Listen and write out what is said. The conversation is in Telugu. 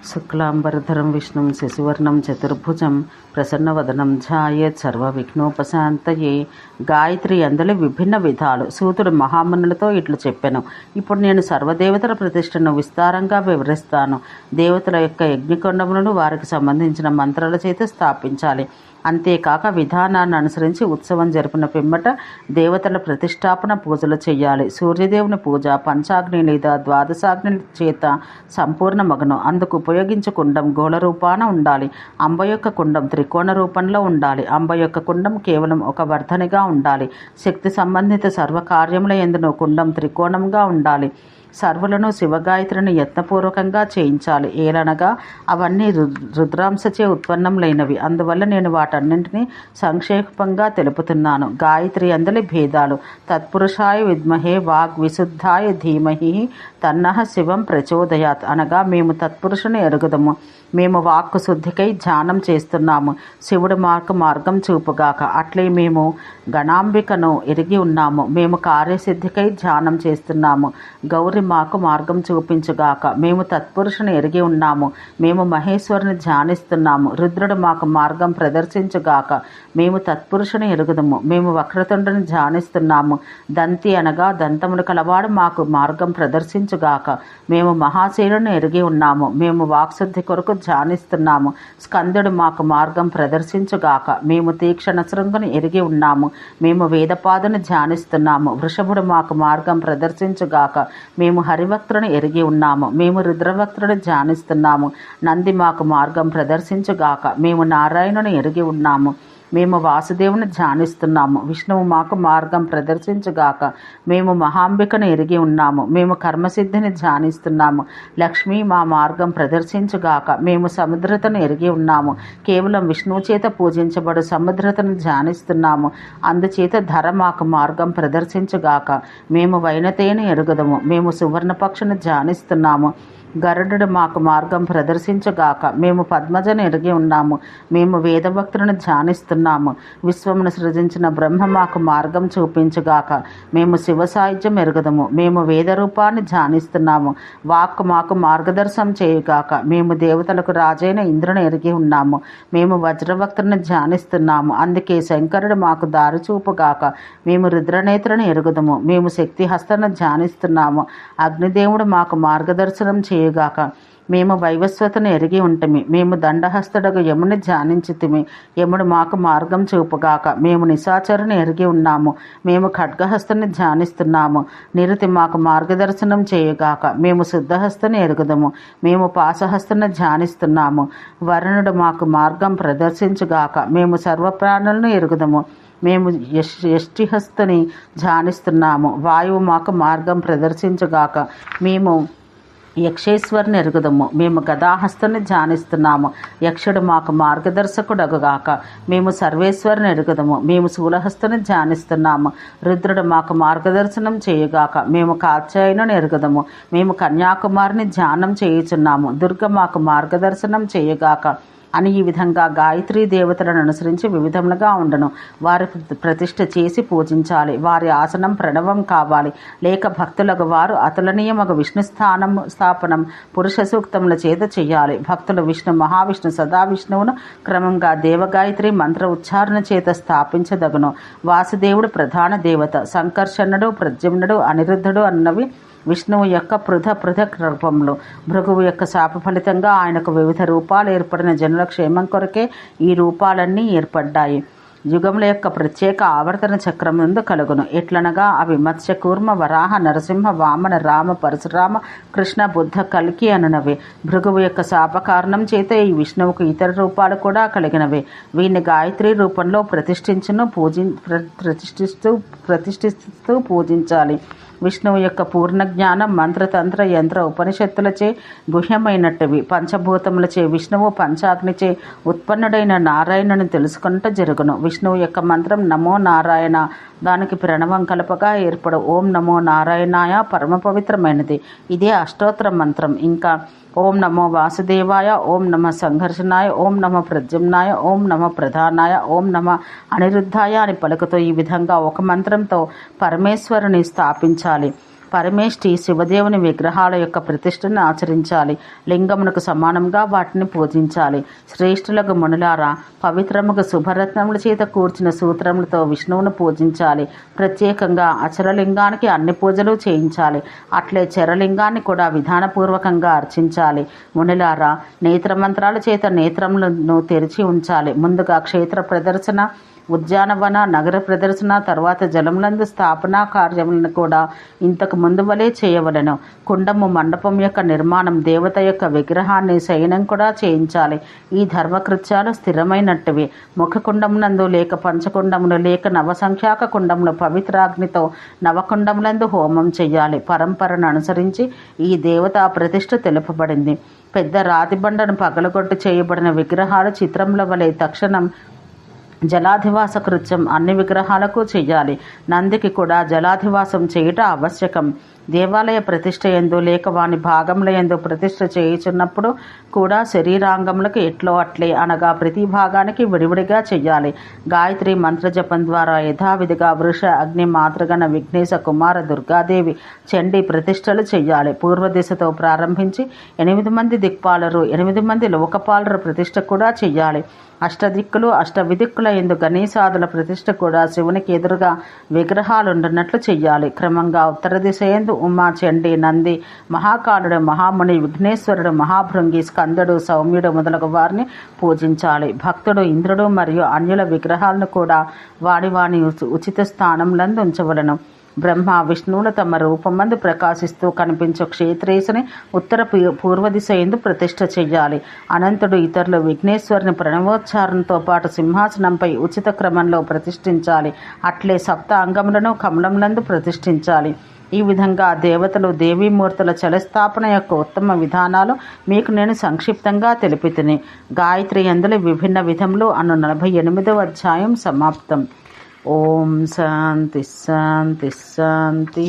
శుక్లాంబరధరం విష్ణుం శశివర్ణం చతుర్భుజం ప్రసన్నవదనం ధ్యాయేత్ సర్వవిఘ్నోపశాంతయే. గాయత్రి అందలి విభిన్న విధాలు. సూతుడు మహామునులతో ఇట్లు చెప్పెను. ఇప్పుడు నేను సర్వదేవతల ప్రతిష్టను విస్తారంగా వివరిస్తాను. దేవతల యొక్క యజ్ఞకొండములను వారికి సంబంధించిన మంత్రాల చేత స్థాపించాలి. అంతేకాక విధానాన్ని అనుసరించి ఉత్సవం జరిపిన పిమ్మట దేవతల ప్రతిష్టాపన పూజలు చేయాలి. సూర్యదేవుని పూజ పంచాగ్ని లేదా ద్వాదశాగ్ని చేత సంపూర్ణ మగను. అందుకు ఉపయోగించే కుండం గోళ రూపాన ఉండాలి. అంబ యొక్క కుండం త్రికోణ రూపంలో ఉండాలి. అంబ యొక్క కుండం కేవలం ఒక వర్ధనిగా ఉండాలి. శక్తి సంబంధిత సర్వకార్యముల యందును కుండం త్రికోణంగా ఉండాలి. సర్వులను శివగాయత్రిని యత్నపూర్వకంగా చేయించాలి. ఏలనగా అవన్నీ రుద్రాంశచే ఉత్పన్నములైనవి. అందువల్ల నేను వాటన్నింటినీ సంక్షేపంగా తెలుపుతున్నాను. గాయత్రి అందలి భేదాలు. తత్పురుషాయ విద్మహే వాగ్విశుద్ధాయ ధీమహి తన్నః శివం ప్రచోదయాత్. అనగా మేము తత్పురుషుని ఎరుగుదము. మేము వాక్కు శుద్ధికై ధ్యానం చేస్తున్నాము. శివుడు మాకు మార్గం చూపుగాక. అట్లే మేము గణాంబికను ఎరిగి ఉన్నాము. మేము కార్యసిద్ధికై ధ్యానం చేస్తున్నాము. గౌరి మాకు మార్గం చూపించుగాక. మేము తత్పురుషుని ఎరిగి ఉన్నాము. మేము మహేశ్వరుని ధ్యానిస్తున్నాము. రుద్రుడు మాకు మార్గం ప్రదర్శించుగాక. మేము తత్పురుషుని ఎరుగుదము. మేము వక్రతుండుని ధ్యానిస్తున్నాము. దంతి అనగా దంతములు కలవాడు మాకు మార్గం ప్రదర్శించుగాక. మేము మహాశీలుని ఎరిగి ఉన్నాము. మేము వాక్శుద్ధి కొరకు ధ్యానిస్తున్నాము. స్కందుడు మాకు మార్గం ప్రదర్శించుగాక. మేము తీక్షణ శృంగుని ఎరిగి ఉన్నాము. మేము వేదపాదుని ధ్యానిస్తున్నాము. వృషభుడు మాకు మార్గం ప్రదర్శించుగాక. మేము హరివక్త్రుని ఎరిగి ఉన్నాము. మేము రుద్రవక్త్రుని ధ్యానిస్తున్నాము. నంది మాకు మార్గం ప్రదర్శించుగాక. మేము నారాయణుని ఎరిగి ఉన్నాము. మేము వాసుదేవుని ధ్యానిస్తున్నాము. విష్ణువు మాకు మార్గం ప్రదర్శించుగాక. మేము మహాంబికను ఎరిగి ఉన్నాము. మేము కర్మసిద్ధిని ధ్యానిస్తున్నాము. లక్ష్మి మా మార్గం ప్రదర్శించుగాక. మేము సముద్రతను ఎరిగి ఉన్నాము. కేవలం విష్ణువు చేత పూజించబడు సముద్రతను ధ్యానిస్తున్నాము. అందుచేత ధర మాకు మార్గం ప్రదర్శించుగాక. మేము వైనతేని ఎరుగుదము. మేము సువర్ణపక్షుని ధ్యానిస్తున్నాము. గరుడు మాకు మార్గం ప్రదర్శించుగాక. మేము పద్మజను ఎరిగి ఉన్నాము. మేము వేదభక్తులను ధ్యానిస్తున్నాము. విశ్వమును సృజించిన బ్రహ్మ మాకు మార్గం చూపించుగాక. మేము శివ సాయుధ్యం ఎరుగుదము. మేము వేదరూపాన్ని ధ్యానిస్తున్నాము. వాక్కు మాకు మార్గదర్శనం చేయుగాక. మేము దేవతలకు రాజైన ఇంద్రుని ఎరిగి ఉన్నాము. మేము వజ్రభక్తులను ధ్యానిస్తున్నాము. అందుకే శంకరుడు మాకు దారి చూపుగాక. మేము రుద్రనేత్రుని ఎరుగుదము. మేము శక్తి హస్తను ధ్యానిస్తున్నాము. అగ్నిదేవుడు మాకు మార్గదర్శనం చేయుగాక. మేము వైవస్వతను ఎరిగి ఉంటమి. మేము దండహస్తుడగు యముని ధ్యానించితిమి. యముడు మాకు మార్గం చూపుగాక. మేము నిశాచరుని ఎరిగి ఉన్నాము. మేము ఖడ్గహస్తుని ధ్యానిస్తున్నాము. నిరుతి మాకు మార్గదర్శనం చేయుగాక. మేము శుద్ధహస్తుని ఎరుగుదము. మేము పాశహస్తుని ధ్యానిస్తున్నాము. వరుణుడు మాకు మార్గం ప్రదర్శించుగాక. మేము సర్వప్రాణులను ఎరుగుదము. మేము యష్టిహస్తుని ధ్యానిస్తున్నాము. వాయువు మాకు మార్గం ప్రదర్శించుగాక. మేము యక్షేశ్వరుని ఎరుగుదము. మేము గదాహస్తుని ధ్యానిస్తున్నాము. యక్షుడు మాకు మార్గదర్శకుడగుగాక. మేము సర్వేశ్వరుని ఎరుగుదము. మేము శూలహస్తుని ధ్యానిస్తున్నాము. రుద్రుడు మాకు మార్గదర్శనం చేయుగాక. మేము కాత్యాయనుని ఎరుగుదము. మేము కన్యాకుమారిని ధ్యానం చేయుచున్నాము. దుర్గ మాకు మార్గదర్శనం చేయుగాక అని ఈ విధంగా గాయత్రీ దేవతలను అనుసరించి వివిధములుగా ఉండను. వారి ప్రతిష్ఠ చేసి పూజించాలి. వారి ఆసనం ప్రణవం కావాలి. లేక భక్తులకు వారు అతులనీయమగు విష్ణు స్థాపనం పురుష సూక్తముల చేత చేయాలి. భక్తులు విష్ణు మహావిష్ణు సదావిష్ణువును క్రమంగా దేవగాయత్రి మంత్ర ఉచ్చారణ చేత స్థాపించదగును. వాసుదేవుడు ప్రధాన దేవత. సంకర్షణుడు ప్రద్యుమ్నుడు అనిరుద్ధుడు అన్నవి విష్ణువు యొక్క పృథక్ రూపములు. భృగువు యొక్క శాప ఫలితంగా ఆయనకు వివిధ రూపాలు ఏర్పడిన జనుల క్షేమం కొరకే ఈ రూపాలన్నీ ఏర్పడ్డాయి. యుగముల యొక్క ప్రత్యేక ఆవర్తన చక్రం నుండి కలుగును. ఎట్లనగా అవి మత్స్య కూర్మ వరాహ నరసింహ వామన రామ పరశురామ కృష్ణ బుద్ధ కల్కి అనునవి. భృగువు యొక్క శాప కారణం చేత ఈ విష్ణువుకు ఇతర రూపాలు కూడా కలిగినవి. వీరిని గాయత్రి రూపంలో ప్రతిష్ఠిస్తూ పూజించాలి. విష్ణువు యొక్క పూర్ణ జ్ఞానం మంత్రతంత్ర యంత్ర ఉపనిషత్తులచే గుహ్యమైనట్టువి. పంచభూతములచే విష్ణువు పంచాగ్నిచే ఉత్పన్నుడైన నారాయణుని తెలుసుకుంటూ జరుగును. విష్ణువు యొక్క మంత్రం నమో నారాయణ. దానికి ప్రణవం కలపగా ఏర్పడు ఓం నమో నారాయణాయ పరమ పవిత్రమైనది. ఇదే అష్టోత్తర మంత్రం. ఇంకా ఓం నమో వాసుదేవాయ, ఓం నమ సంఘర్షణాయ, ఓం నమ ప్రద్యుమ్నాయ, ఓం నమ ప్రధానాయ, ఓం నమ అనిరుద్ధాయ అని పలుకుతూ ఈ విధంగా ఒక మంత్రంతో పరమేశ్వరుని స్థాపించాలి. పరమేష్ఠి శివదేవుని విగ్రహాల యొక్క ప్రతిష్టను ఆచరించాలి. లింగమునకు సమానంగా వాటిని పూజించాలి. శ్రేష్ఠులకు మునులారా, పవిత్రముగా శుభరత్నముల చేత కూర్చిన సూత్రములతో విష్ణువును పూజించాలి. ప్రత్యేకంగా అచరలింగానికి అన్ని పూజలు చేయించాలి. అట్లే చరలింగాన్ని కూడా విధానపూర్వకంగా అర్చించాలి. మునులారా, నేత్రమంత్రాల చేత నేత్రములను తెరిచి ఉంచాలి. ముందుగా క్షేత్ర ప్రదర్శన, ఉద్యానవన, నగర ప్రదర్శన, తర్వాత జలములందు స్థాపనా కార్యములను కూడా ఇంతకు ముందు వలె చేయవలెను. కుండము, మండపం యొక్క నిర్మాణం, దేవత యొక్క విగ్రహాన్ని శయనం కూడా చేయించాలి. ఈ ధర్మకృత్యాలు స్థిరమైనట్టువి. ముఖకుండమునందు లేక పంచకుండములు లేక నవసంఖ్యాక కుండములు పవిత్రాగ్నితో నవకుండములందు హోమం చెయ్యాలి. పరంపరను అనుసరించి ఈ దేవతా ప్రతిష్ఠ తెలుపబడింది. పెద్ద రాతిబండను పగలగొట్టి చేయబడిన విగ్రహాలు చిత్రముల వలె తక్షణం జలాధివాస కృత్యం అన్ని విగ్రహాలకు చెయ్యాలి. నందికి కూడా జలాధివాసం చేయుట ఆవశ్యకం. దేవాలయ ప్రతిష్ఠ యందు లేక వాని భాగముల యందు ప్రతిష్ఠ చేయుచున్నప్పుడు కూడా శరీరాంగములకు ఎట్లో అట్లే, అనగా ప్రతి భాగానికి విడివిడిగా చెయ్యాలి. గాయత్రి మంత్రజపం ద్వారా యథావిధిగా వృష, అగ్ని, మాతృగణ, విఘ్నేశ, కుమార, దుర్గాదేవి, చండీ ప్రతిష్టలు చెయ్యాలి. పూర్వదిశతో ప్రారంభించి 8 మంది దిక్పాలరు, 8 మంది లోకపాలరు ప్రతిష్ఠ కూడా చెయ్యాలి. అష్టదిక్కులు, అష్టవిదిక్కుల యందు గణేశాదుల ప్రతిష్ఠ కూడా శివునికి ఎదురుగా విగ్రహాలుండున్నట్లు చెయ్యాలి. క్రమంగా ఉత్తర దిశ యందు ఉమా, చండీ, నంది, మహాకాలుడు, మహాముని, విఘ్నేశ్వరుడు, మహాభృంగి, స్కందుడు, సౌమ్యుడు మొదలగు వారిని పూజించాలి. భక్తుడు ఇంద్రుడు మరియు అన్యుల విగ్రహాలను కూడా వాని ఉచిత స్థానములందు ఉంచవలను. బ్రహ్మ, విష్ణువులు తమ రూపమందు ప్రకాశిస్తూ కనిపించు క్షేత్రేశుని ఉత్తర పూర్వదిశ యందు ప్రతిష్ఠ చెయ్యాలి. అనంతుడు ఇతరులు విఘ్నేశ్వరుని ప్రణవోచ్చారణతో పాటు సింహాసనంపై ఉచిత క్రమంలో ప్రతిష్ఠించాలి. అట్లే సప్త అంగములను కమలములందు ప్రతిష్ఠించాలి. ఈ విధంగా దేవతలు, దేవీమూర్తుల చలస్థాపన యొక్క ఉత్తమ విధానాలు మీకు నేను సంక్షిప్తంగా తెలిపితిని. గాయత్రి యందుల విభిన్న విధములు అను 48వ అధ్యాయం సమాప్తం. ఓం శాంతి శాంతి శాంతి.